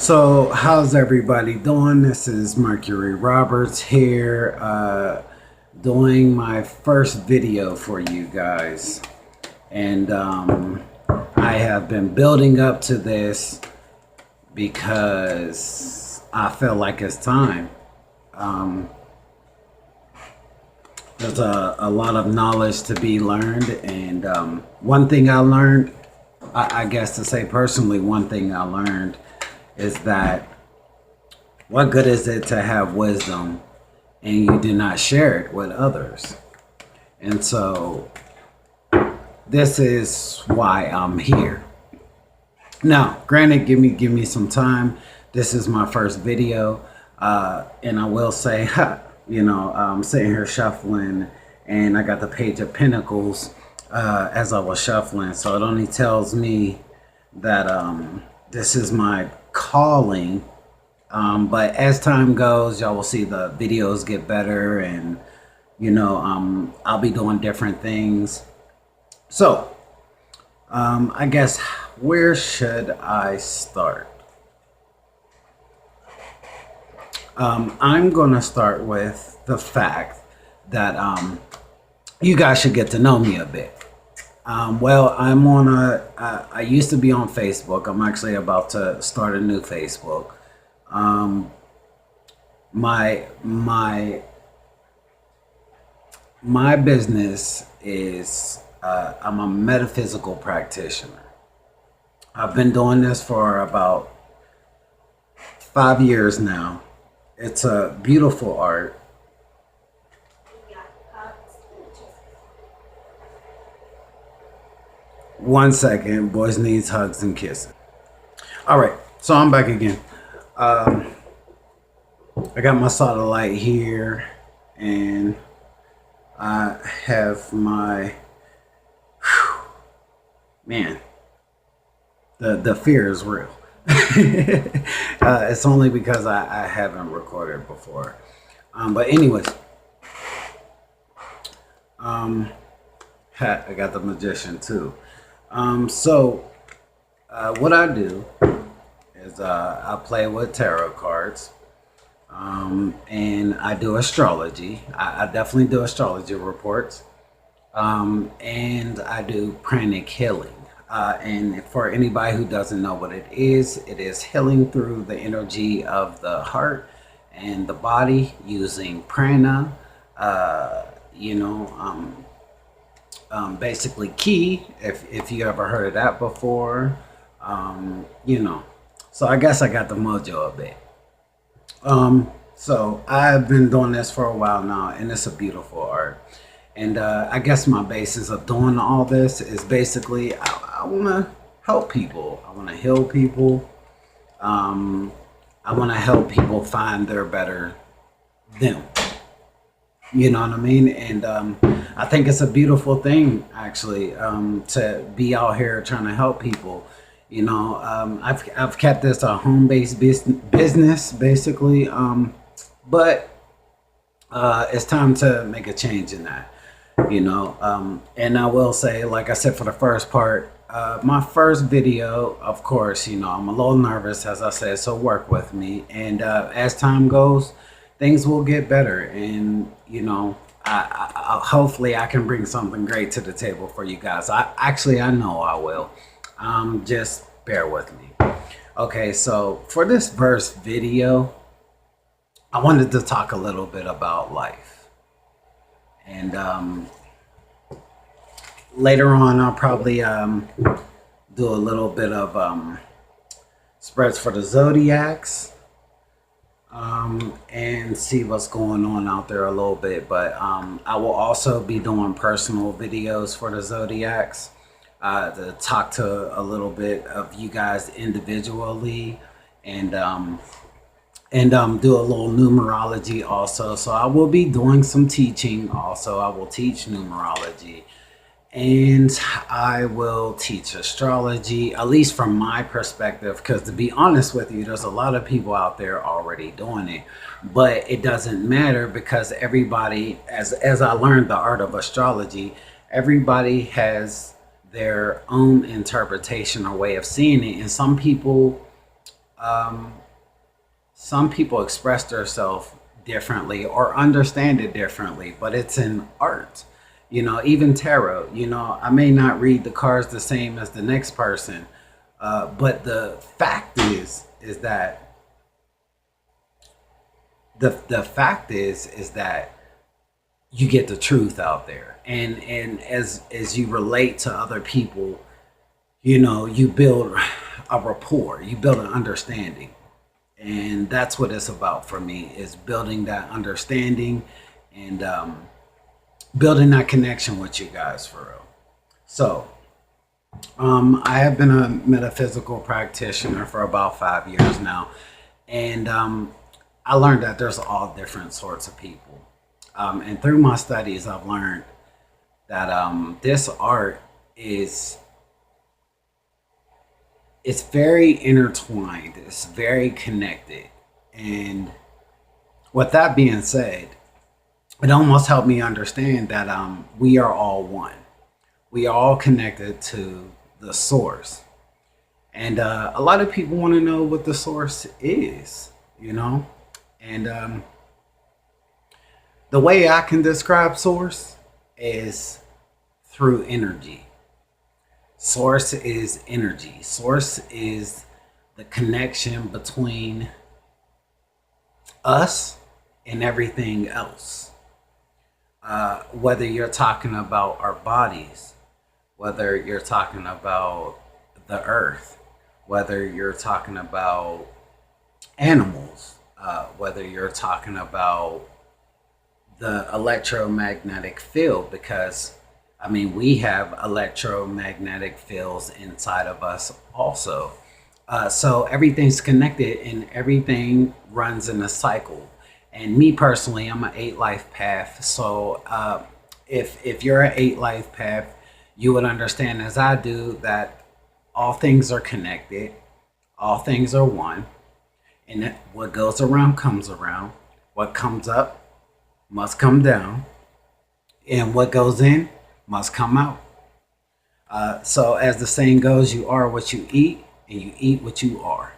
So, how's everybody doing? This is Mercury Roberts here, doing my first video for you guys. And I have been building up to this because I feel like it's time. There's a lot of knowledge to be learned. And one thing I learned, I guess to say personally, one thing I learned is that what good is it to have wisdom and you do not share it with others? And so this is why I'm here. Now, granted, give me some time. This is my first video, and I will say, I'm sitting here shuffling, and I got the Page of Pentacles as I was shuffling. So it only tells me that this is my calling, but as time goes, y'all will see the videos get better, and I'll be doing different things. So I guess, where should I start? I'm gonna start with the fact that you guys should get to know me a bit. Well, I'm on I used to be on Facebook. I'm actually about to start a new Facebook. My business is, I'm a metaphysical practitioner. I've been doing this for about 5 years now. It's a beautiful art. One second, boys needs hugs and kisses. All right, so I'm back again. I got my satellite here, and I have my, man, the fear is real. It's only because I haven't recorded before. But anyways, I got the Magician too. So what I do is I play with tarot cards, and I do astrology. I definitely do astrology reports, and I do pranic healing. And for anybody who doesn't know what it is healing through the energy of the heart and the body using prana, basically ki, if you ever heard of that before. So I guess I got the mojo a bit. So I've been doing this for a while now, and it's a beautiful art. And I guess my basis of doing all this is basically I want to help people. I want to heal people. I want to help people find their better them. You know what I mean? And I think it's a beautiful thing, actually, to be out here trying to help people. I've kept this a home-based business, basically, but it's time to make a change in that. And I will say, like I said, for the first part, my first video, of course, I'm a little nervous, as I said, so work with me. And as time goes, things will get better, and I hopefully I can bring something great to the table for you guys. I know I will. Just bear with me. Okay, so for this first video, I wanted to talk a little bit about life, and later on I'll probably do a little bit of spreads for the zodiacs, and see what's going on out there a little bit. But I will also be doing personal videos for the zodiacs, to talk to a little bit of you guys individually, and do a little numerology also. So I will be doing some teaching also. I will teach numerology, and I will teach astrology, at least from my perspective, because to be honest with you, there's a lot of people out there already doing it. But it doesn't matter, because everybody, as I learned the art of astrology, everybody has their own interpretation or way of seeing it. And some people Some people express themselves differently or understand it differently, but it's in art. Even tarot, I may not read the cards the same as the next person, but the fact is that the fact is that you get the truth out there, and as you relate to other people, you build a rapport, you build an understanding, and that's what it's about for me, is building that understanding and building that connection with you guys for real. So I have been a metaphysical practitioner for about 5 years now, and I learned that there's all different sorts of people, and through my studies I've learned that this art is, it's very intertwined, it's very connected. And with that being said, it almost helped me understand that we are all one. We are all connected to the source. And a lot of people want to know what the source is, And the way I can describe source is through energy. Source is energy. Source is the connection between us and everything else. Whether you're talking about our bodies, whether you're talking about the earth, whether you're talking about animals, whether you're talking about the electromagnetic field, because we have electromagnetic fields inside of us also. So everything's connected and everything runs in a cycle. And me personally, I'm an 8 life path. So if you're an 8 life path, you would understand as I do that all things are connected, all things are one, and that what goes around comes around. What comes up must come down, and what goes in must come out. So as the saying goes, you are what you eat, and you eat what you are.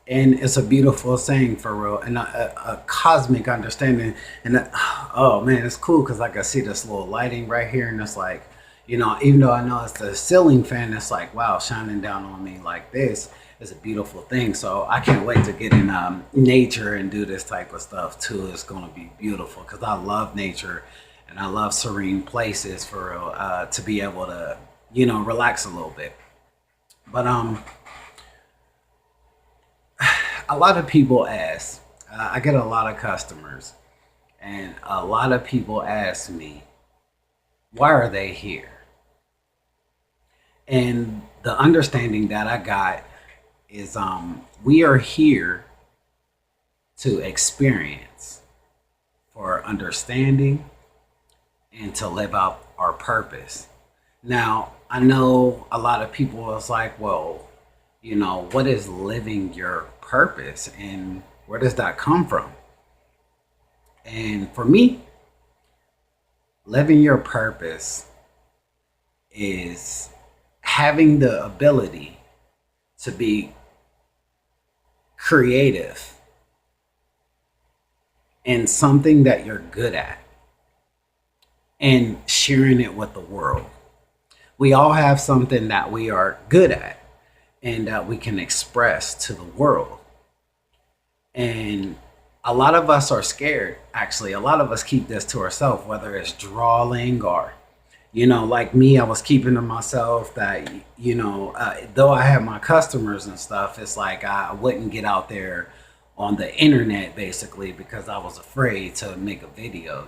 And it's a beautiful saying for real, and a cosmic understanding. And oh man, it's cool because I can see this little lighting right here, and it's like, even though I know it's the ceiling fan, it's like, wow, shining down on me like this is a beautiful thing. So I can't wait to get in nature and do this type of stuff too. It's going to be beautiful because I love nature and I love serene places for real, to be able to, relax a little bit. But a lot of people ask, I get a lot of customers, and a lot of people ask me, why are they here? And the understanding that I got is we are here to experience, for understanding, and to live out our purpose. Now, I know a lot of people is like, well, what is living your purpose and where does that come from? And for me, living your purpose is having the ability to be creative in something that you're good at and sharing it with the world. We all have something that we are good at and that we can express to the world. And a lot of us are scared. Actually, a lot of us keep this to ourselves, whether it's drawing or, like me, I was keeping to myself that, though I have my customers and stuff, it's like I wouldn't get out there on the internet basically because I was afraid to make a video,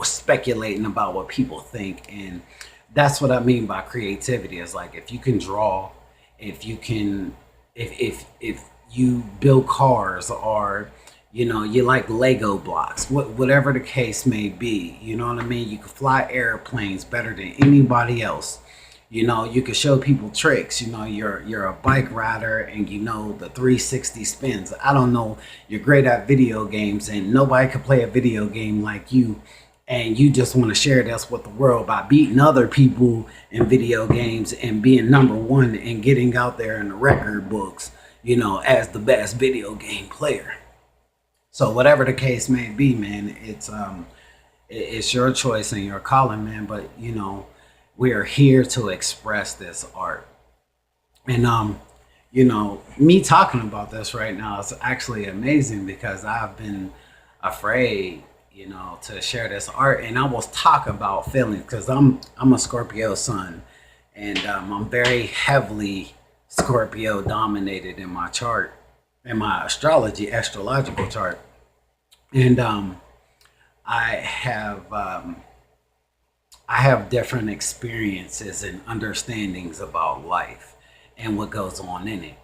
speculating about what people think. And that's what I mean by creativity. Is like, if you can draw, if you can, if you build cars, or you like Lego blocks, whatever the case may be, you know what I mean? You can fly airplanes better than anybody else. You can show people tricks. You're a bike rider and the 360 spins. I don't know. You're great at video games and nobody can play a video game like you. and you just want to share this with the world by beating other people in video games and being #1 and getting out there in the record books, as the best video game player. So whatever the case may be, man, it's your choice and your calling, man. But we are here to express this art. And me talking about this right now is actually amazing because I've been afraid, to share this art. And I was talking about feelings because I'm a Scorpio sun, and I'm very heavily Scorpio dominated in my chart, in my astrological chart. And I have different experiences and understandings about life and what goes on in it.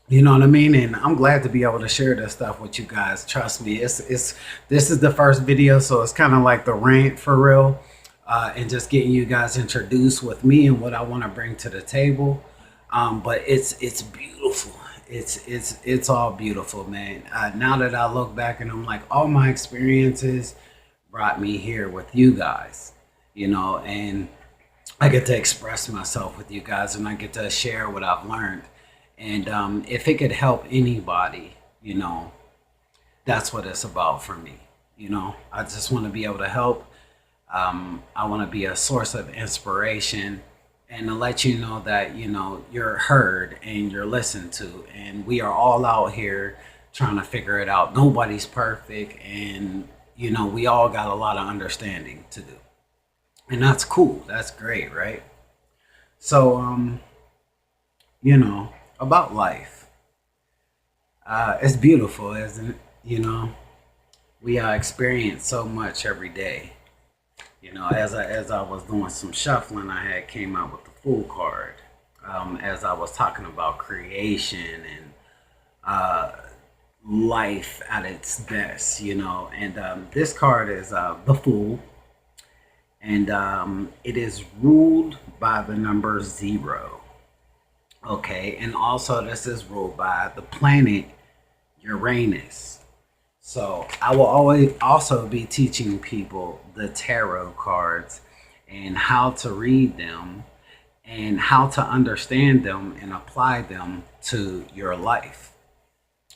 You know what I mean? And I'm glad to be able to share this stuff with you guys. Trust me, this is the first video, so it's kind of like the rant for real, and just getting you guys introduced with me and what I want to bring to the table. But it's beautiful. It's all beautiful, man. Now that I look back and I'm like, all my experiences brought me here with you guys, and I get to express myself with you guys, and I get to share what I've learned. And if it could help anybody, that's what it's about for me. I just want to be able to help. I want to be a source of inspiration and to let you know that, you're heard and you're listened to. And we are all out here trying to figure it out. Nobody's perfect. And, we all got a lot of understanding to do. And that's cool. That's great, right? So, about life. It's beautiful, isn't it? We experience so much every day. As I was doing some shuffling, I had came out with the Fool card. As I was talking about creation and life at its best, and this card is the Fool, and it is ruled by the number 0. Okay, and also this is ruled by the planet Uranus. So I will always also be teaching people the tarot cards and how to read them and how to understand them and apply them to your life.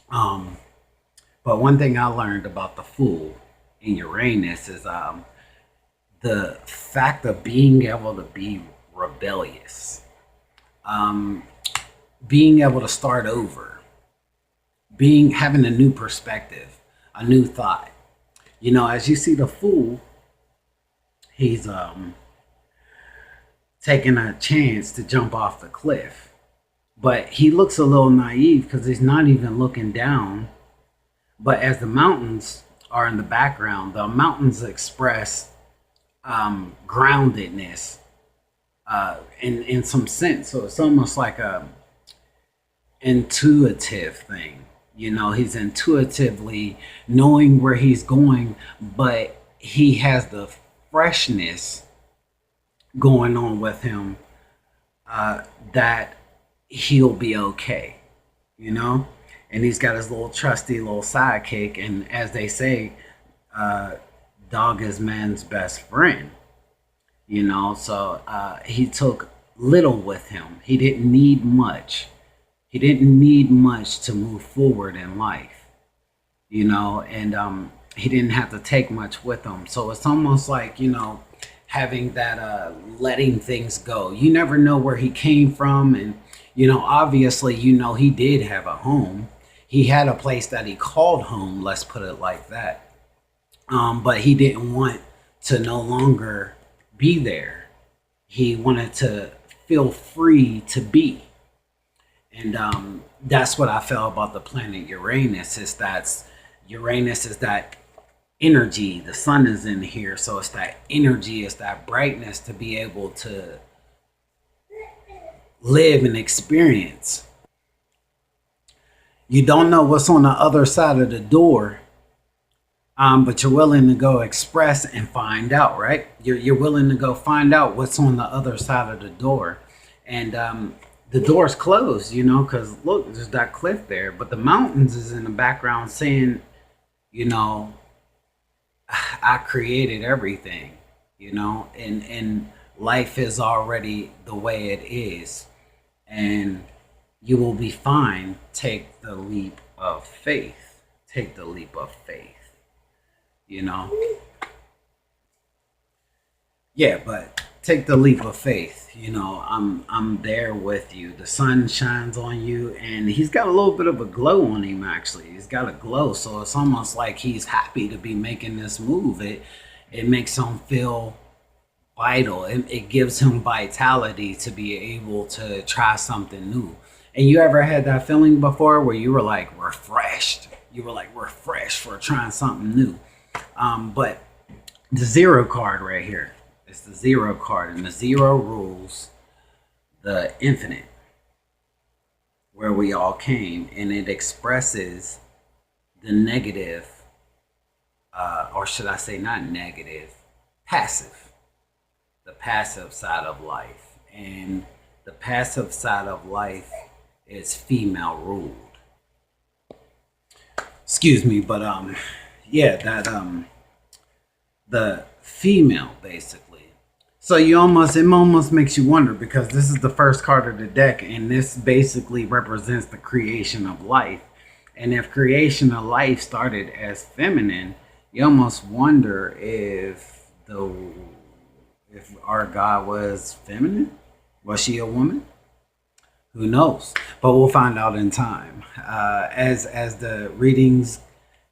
But one thing I learned about the Fool in Uranus is the fact of being able to be rebellious. Being able to start over, having a new perspective, a new thought. As you see the Fool, he's taking a chance to jump off the cliff, but he looks a little naive because he's not even looking down. But as the mountains are in the background, the mountains express groundedness in some sense. So it's almost like a intuitive thing. He's intuitively knowing where he's going, but he has the freshness going on with him, that he'll be okay, and he's got his little trusty little sidekick, and as they say, dog is man's best friend, so he took little with him. He didn't need much. He didn't need much to move forward in life, and he didn't have to take much with him. So it's almost like, having that letting things go. You never know where he came from. And, obviously, he did have a home. He had a place that he called home, let's put it like that. But he didn't want to no longer be there. He wanted to feel free to be. And that's what I felt about the planet Uranus. Uranus is that energy. The sun is in here, so it's that energy, it's that brightness to be able to live and experience. You don't know what's on the other side of the door, but you're willing to go express and find out, right? You're willing to go find out what's on the other side of the door. And the door's closed, because look, there's that cliff there, but the mountains is in the background saying, I created everything, and life is already the way it is, and you will be fine. Take the leap of faith. Take the leap of faith. You know, yeah, but take the leap of faith. I'm there with you. The sun shines on you, and he's got a little bit of a glow on him. Actually, he's got a glow, so it's almost like he's happy to be making this move. It makes him feel vital. It gives him vitality to be able to try something new. And you ever had that feeling before where you were like refreshed? You were like refreshed for trying something new. But the zero card right here. It's the zero card, and the zero rules the infinite, where we all came, and it expresses the negative, or should I say not negative, passive, the passive side of life. And the passive side of life is female ruled. Excuse me, but yeah, that the female basically. So it almost makes you wonder, because this is the first card of the deck, and this basically represents the creation of life. And if creation of life started as feminine, you almost wonder if our God was feminine. Was she a woman? Who knows? But we'll find out in time. As the readings,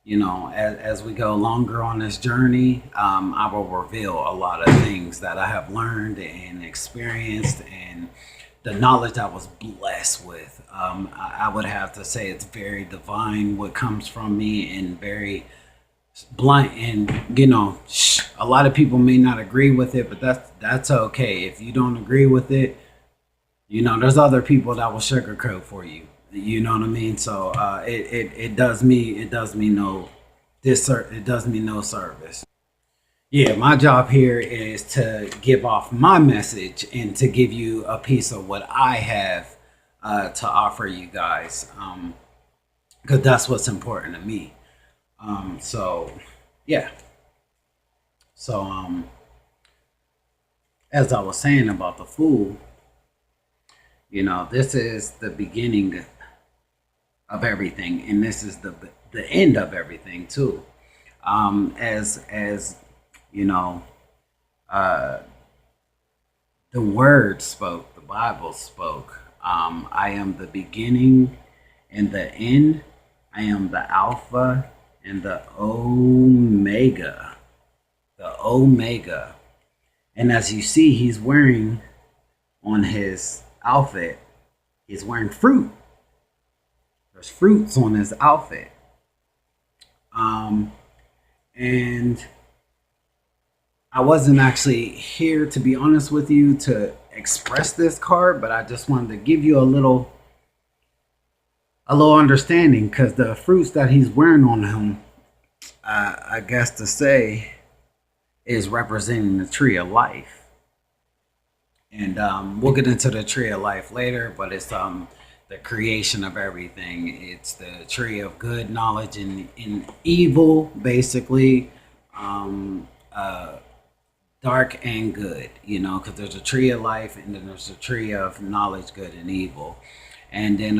as we go longer on this journey, I will reveal a lot of things that I have learned and experienced, and the knowledge I was blessed with. I would have to say it's very divine what comes from me, and very blunt. And a lot of people may not agree with it, but that's okay. If you don't agree with it, there's other people that will sugarcoat for you. You know what I mean? So it does me no it does me no service. Yeah, my job here is to give off my message and to give you a piece of what I have to offer you guys, because that's what's important to me. So yeah. So as I was saying about the Fool, this is the beginning of everything, and this is the end of everything too. As uh, the Word spoke, the Bible spoke. I am the beginning and the end. I am the Alpha and the Omega. The Omega. And as you see, he's wearing on his outfit, he's wearing fruit. There's fruits on his outfit. And I wasn't actually here, to be honest with you, to express this card, but I just wanted to give you a little understanding, because the fruits that he's wearing on him, I guess to say, is representing the tree of life. And we'll get into the tree of life later, but it's the creation of everything. It's the tree of good knowledge and evil, basically. Dark and good, because there's a tree of life, and then there's a tree of knowledge, good and evil. And then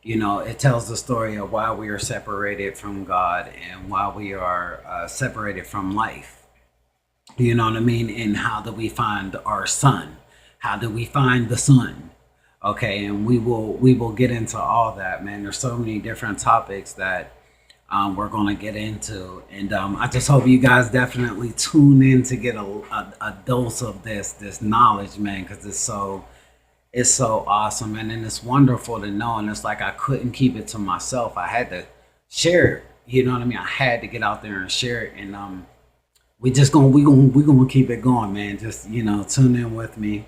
it tells the story of why we are separated from God, and why we are separated from life. You know what I mean? And how do we find our sun? How do we find the sun? Okay, and we will get into all that, man. There's so many different topics that we're going to get into, and I just hope you guys definitely tune in to get a dose of this knowledge, man, because it's so awesome, and then it's wonderful to know. And it's like I couldn't keep it to myself. I had to share it. You know what I mean? I had to get out there and share it, and we gonna keep it going, man. Just tune in with me.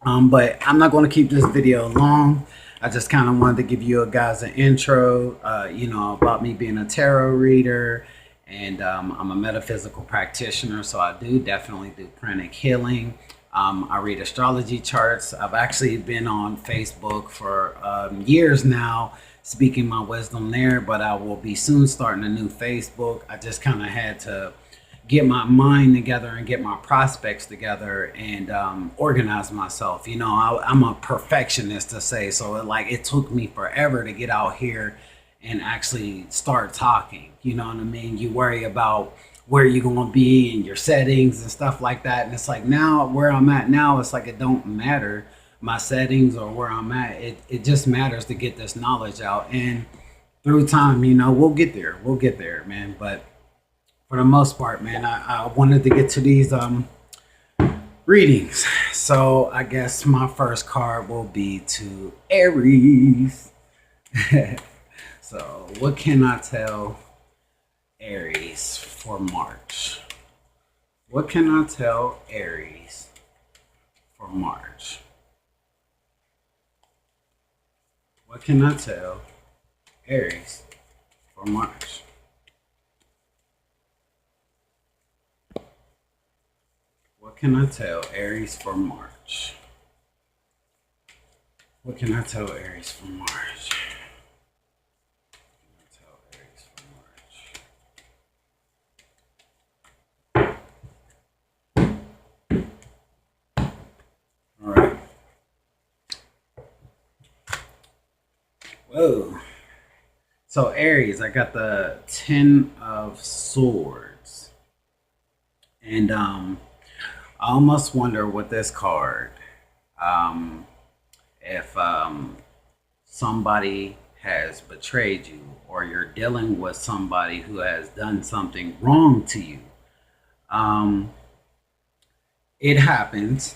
But I'm not going to keep this video long. I just kind of wanted to give you guys an intro, about me being a tarot reader, and I'm a metaphysical practitioner. So I definitely do pranic healing. I read astrology charts. I've actually been on Facebook for years now, speaking my wisdom there, but I will be soon starting a new Facebook. I just kind of had to get my mind together and get my prospects together and organize myself. You know, I'm a perfectionist to say, so it took me forever to get out here and actually start talking. You know what I mean? You worry about where you're going to be and your settings and stuff like that. And it's like now where I'm at now, it's like it don't matter my settings or where I'm at. It just matters to get this knowledge out. And through time, you know, we'll get there. We'll get there, man. But for the most part, man, I wanted to get to these readings. So I guess my first card will be to Aries. So what can I tell Aries for March? What can I tell Aries for March? What can I tell Aries for March? What can I tell Aries for March? What can I tell Aries for March? Whoa. So Aries, I got the 10 of Swords. And I almost wonder with this card, if somebody has betrayed you or you're dealing with somebody who has done something wrong to you. It happens.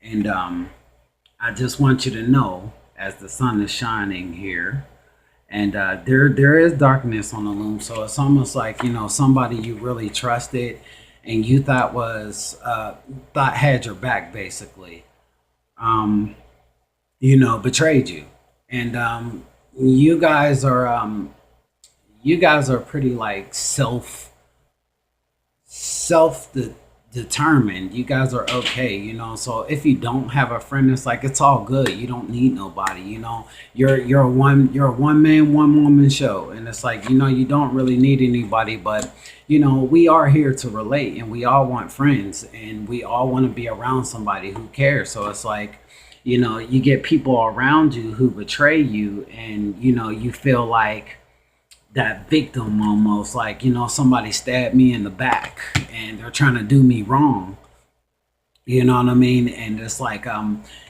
And I just want you to know, as the sun is shining here, and there is darkness on the loom, so it's almost like, you know, somebody you really trusted and you thought was thought had your back, basically, you know, betrayed you. And you guys are pretty like self determined. You guys are okay, you know. So if you don't have a friend, it's like it's all good. You don't need nobody, you know. You're a one man, one woman show, and it's like, you know, you don't really need anybody. But you know, we are here to relate, and we all want friends, and we all want to be around somebody who cares. So it's like, you know, you get people around you who betray you, and you know, you feel like that victim, almost like, you know, somebody stabbed me in the back and they're trying to do me wrong, you know what I mean? And it's like,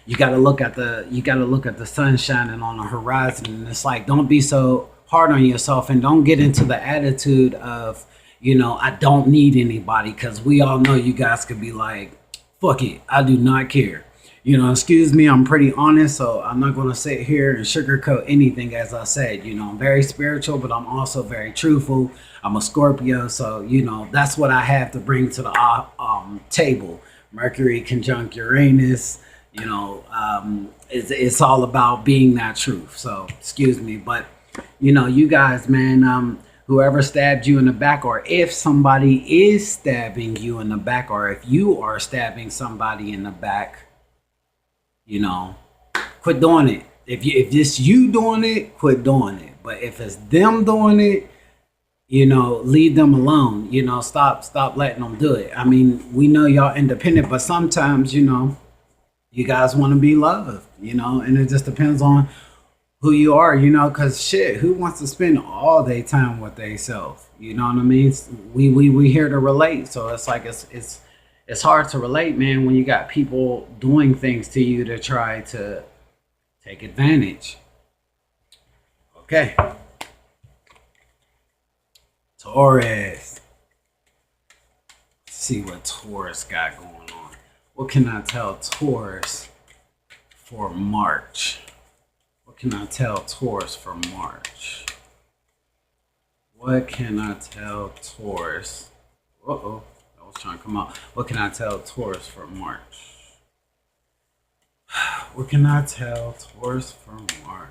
you got to look at the sun shining on the horizon, and it's like, don't be so hard on yourself, and don't get into the attitude of, you know, I don't need anybody, because we all know you guys could be like, fuck it, I do not care. You know, excuse me, I'm pretty honest, so I'm not going to sit here and sugarcoat anything. As I said, you know, I'm very spiritual, but I'm also very truthful. I'm a Scorpio, so, you know, that's what I have to bring to the table. Mercury conjunct Uranus, you know, it's all about being that truth. So, excuse me, but, you know, you guys, man, whoever stabbed you in the back, or if somebody is stabbing you in the back, or if you are stabbing somebody in the back, you know, quit doing it. If it's you doing it, quit doing it. But if it's them doing it, you know, leave them alone. You know, stop letting them do it. I mean, we know y'all independent, but sometimes, you know, you guys want to be loved, you know, and it just depends on who you are, you know, because shit, who wants to spend all day time with themselves? You know what I mean? We here to relate, so it's like it's hard to relate, man, when you got people doing things to you to try to take advantage. Okay. Taurus. Let's see what Taurus got going on. What can I tell Taurus for March? What can I tell Taurus for March? What can I tell Taurus? Uh-oh. Trying to come out. What can I tell Taurus for March? What can I tell Taurus for March?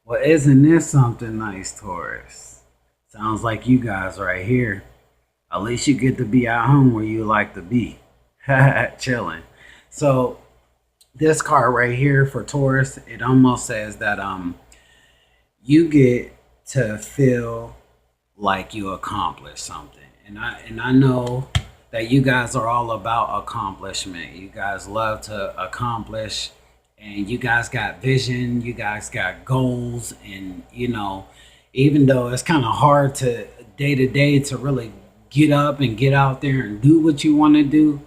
Well, isn't this something nice, Taurus? Sounds like you guys right here. At least you get to be at home where you like to be, chilling. So this card right here for Taurus, it almost says that you get to feel like you accomplished something. And I know that you guys are all about accomplishment. You guys love to accomplish, and you guys got vision, you guys got goals, and even though it's kind of hard to day to really get up and get out there and do what you want to do,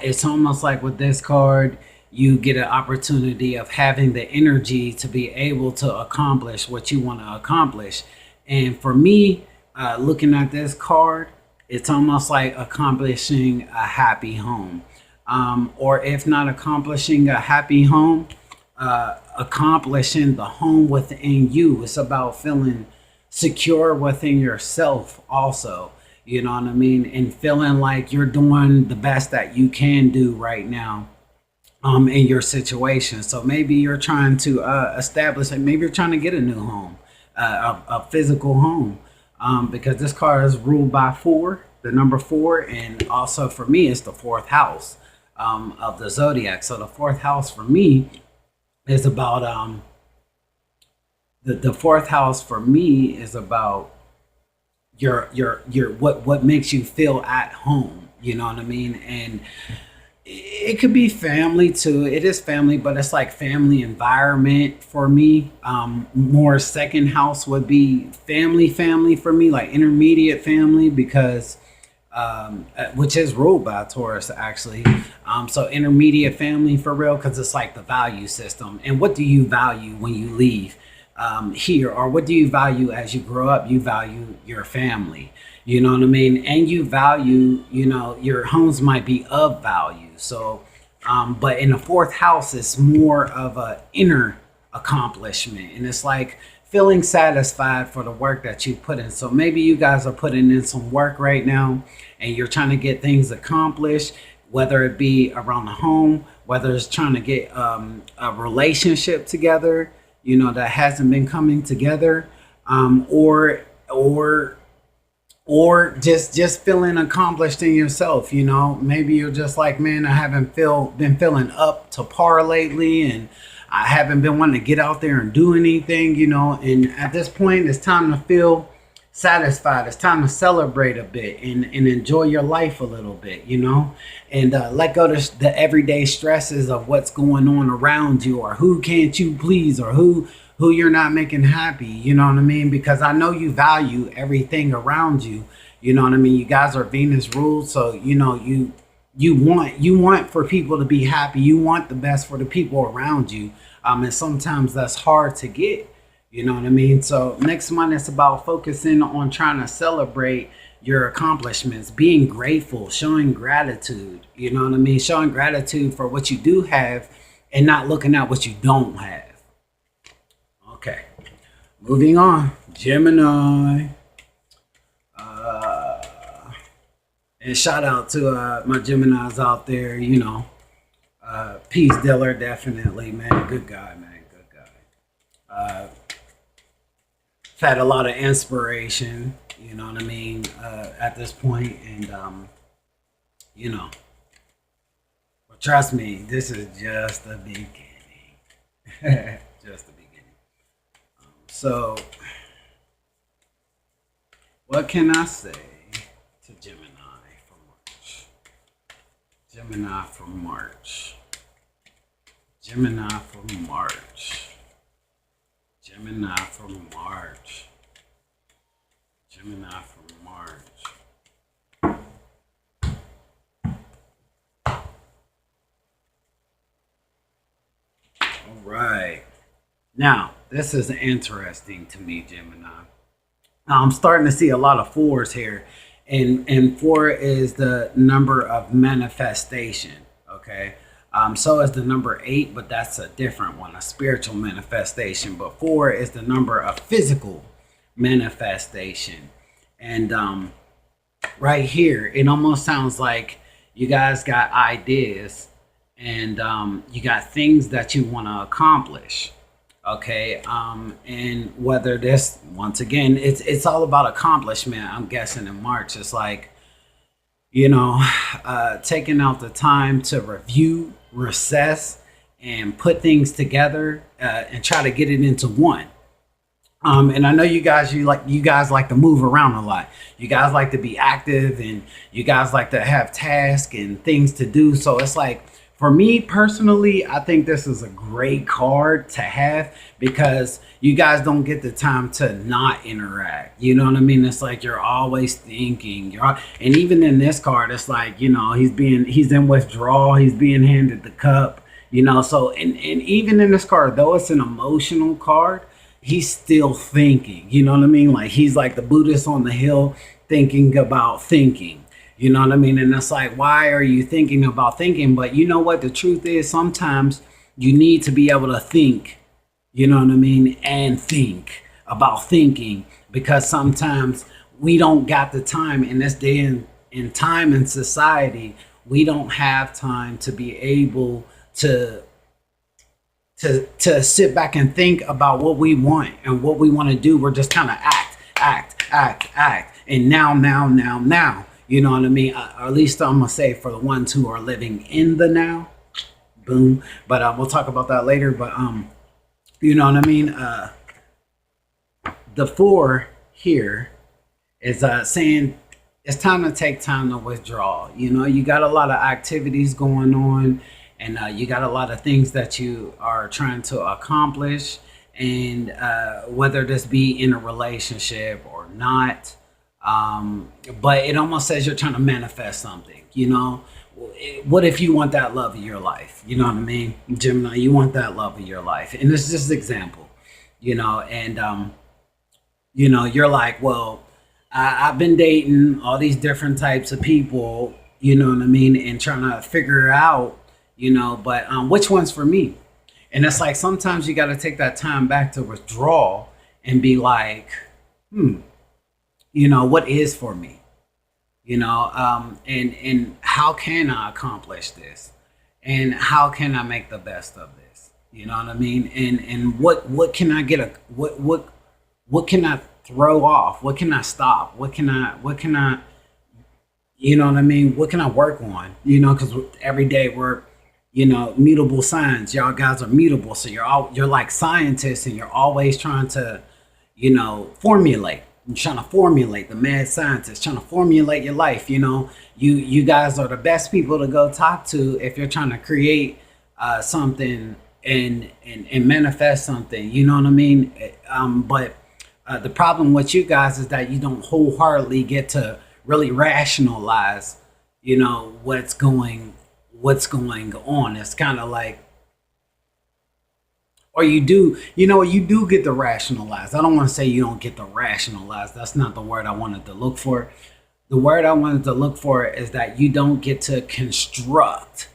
it's almost like with this card, you get an opportunity of having the energy to be able to accomplish what you want to accomplish. And for me, looking at this card, it's almost like accomplishing a happy home. Or if not accomplishing a happy home, accomplishing the home within you. It's about feeling secure within yourself also. You know what I mean? And feeling like you're doing the best that you can do right now in your situation. So maybe you're trying to establish, and maybe you're trying to get a new home, a physical home, because this card is ruled by four, the number four, and also for me, it's the fourth house of the zodiac. So the fourth house for me is about the fourth house for me is about your what makes you feel at home. You know what I mean? And it could be family too. It is family, but it's like family environment for me. More second house would be family for me, like intermediate family, because which is ruled by Taurus actually. So intermediate family for real, because it's like the value system. And what do you value when you leave here, or what do you value as you grow up? You value your family. You know what I mean? And you value, your homes might be of value. So, but in the fourth house, it's more of a inner accomplishment. And it's like feeling satisfied for the work that you put in. So maybe you guys are putting in some work right now and you're trying to get things accomplished, whether it be around the home, whether it's trying to get a relationship together, that hasn't been coming together, or just feeling accomplished in yourself. Maybe you're just like, man, I haven't been feeling up to par lately, and I haven't been wanting to get out there and do anything, and at this point it's time to feel satisfied. It's time to celebrate a bit and enjoy your life a little bit, and let go of the everyday stresses of what's going on around you, or who can't you please, or who you're not making happy. You know what I mean? Because I know you value everything around you. You know what I mean? You guys are Venus ruled, so you want for people to be happy. You want the best for the people around you, and sometimes that's hard to get. You know what I mean? So next month it's about focusing on trying to celebrate your accomplishments, being grateful, showing gratitude. You know what I mean? Showing gratitude for what you do have and not looking at what you don't have. Okay, moving on. Gemini. And shout out to my Geminis out there, Peace Diller, definitely, man. Good guy, man. Good guy. Had a lot of inspiration, you know what I mean, at this point, and but trust me, this is just the beginning. Just the beginning. So what can I say to Gemini for March? Gemini for March. Gemini for March. Gemini for March. Gemini for March. All right. Now, this is interesting to me, Gemini. I'm starting to see a lot of fours here. And four is the number of manifestation. Okay. So is the number 8, but that's a different one, a spiritual manifestation. But 4 is the number of physical manifestation. And right here, it almost sounds like you guys got ideas and you got things that you want to accomplish. Okay, and whether this, once again, it's all about accomplishment. I'm guessing in March, it's like, you know, taking out the time to review, recess, and put things together, and try to get it into one. And I know you guys like to move around a lot. You guys like to be active, and you guys like to have tasks and things to do. So it's like, for me personally, I think this is a great card to have because you guys don't get the time to not interact. You know what I mean? It's like you're always thinking. And even in this card, it's like, he's in withdrawal. He's being handed the cup. So and even in this card, though it's an emotional card, he's still thinking. You know what I mean? Like he's like the Buddhist on the hill thinking about thinking. You know what I mean? And it's like, why are you thinking about thinking? But you know what? The truth is sometimes you need to be able to think, you know what I mean? And think about thinking because sometimes we don't got the time in this day and in time in society. We don't have time to be able to sit back and think about what we want and what we want to do. We're just kind of act, and now. You know what I mean? Or at least I'm gonna say for the ones who are living in the now. Boom. But we'll talk about that later. But you know what I mean? The 4 here is saying it's time to take time to withdraw. You got a lot of activities going on, and you got a lot of things that you are trying to accomplish, and whether this be in a relationship or not. But it almost says you're trying to manifest something. What if you want that love of your life? You know what I mean? Gemini, you want that love of your life. And this is just an example, and you're like, well, I've been dating all these different types of people, you know what I mean? And trying to figure out, but which one's for me? And it's like, sometimes you got to take that time back to withdraw and be like, what is for me, and how can I accomplish this, and how can I make the best of this, you know what I mean? And what can I get what can I throw off? What can I stop? What can I, you know what I mean? What can I work on? Because every day we're, mutable signs. Y'all guys are mutable, so you're like scientists, and you're always trying to, formulate. You're trying to formulate, the mad scientist, trying to formulate your life. You guys are the best people to go talk to if you're trying to create something and manifest something. You know what I mean? But the problem with you guys is that you don't wholeheartedly get to really rationalize, what's going on. It's kind of like, or you do, you do get to rationalize. I don't want to say you don't get to rationalize. That's not the word I wanted to look for. The word I wanted to look for is that you don't get to construct.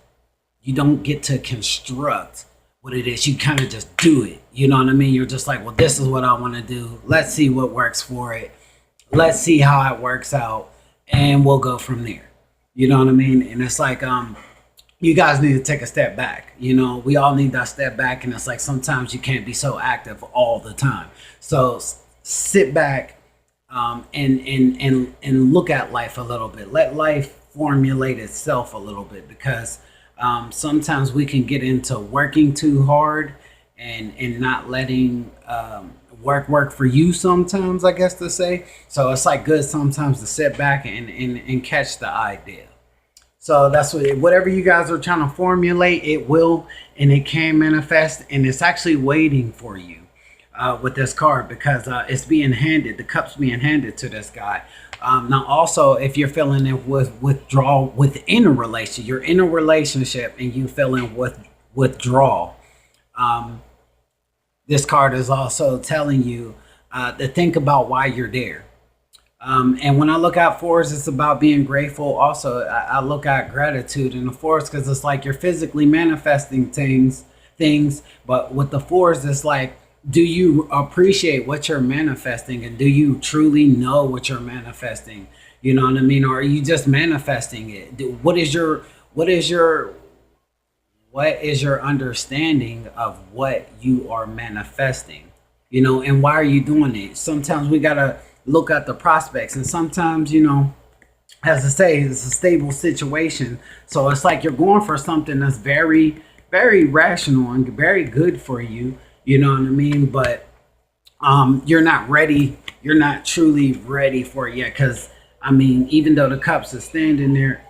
You don't get to construct what it is. You kind of just do it. You know what I mean? You're just like, well, this is what I want to do. Let's see what works for it. Let's see how it works out. And we'll go from there. You know what I mean? And it's like, you guys need to take a step back. We all need that step back. And it's like, sometimes you can't be so active all the time. So sit back and look at life a little bit. Let life formulate itself a little bit, because sometimes we can get into working too hard and not letting work for you sometimes, I guess to say. So it's like good sometimes to sit back and catch the idea. So that's whatever you guys are trying to formulate, it will, and it can manifest, and it's actually waiting for you with this card, because it's being handed, the cup's being handed to this guy. Now also, if you're feeling it with withdrawal within a relationship, you're in a relationship and you feeling withdrawal, this card is also telling you to think about why you're there. And when I look at 4s, it's about being grateful. Also, I look at gratitude in the 4s, because it's like you're physically manifesting things. But with the 4s, it's like, do you appreciate what you're manifesting, and do you truly know what you're manifesting? You know what I mean? Or are you just manifesting it? What is your What is your understanding of what you are manifesting? You know, and why are you doing it? Sometimes we gotta look at the prospects, and sometimes, you know, as I say, it's a stable situation. So it's like you're going for something that's very, very rational and very good for you. You know what I mean? But you're not ready. You're not truly ready for it yet. Because I mean, even though the cups are standing there,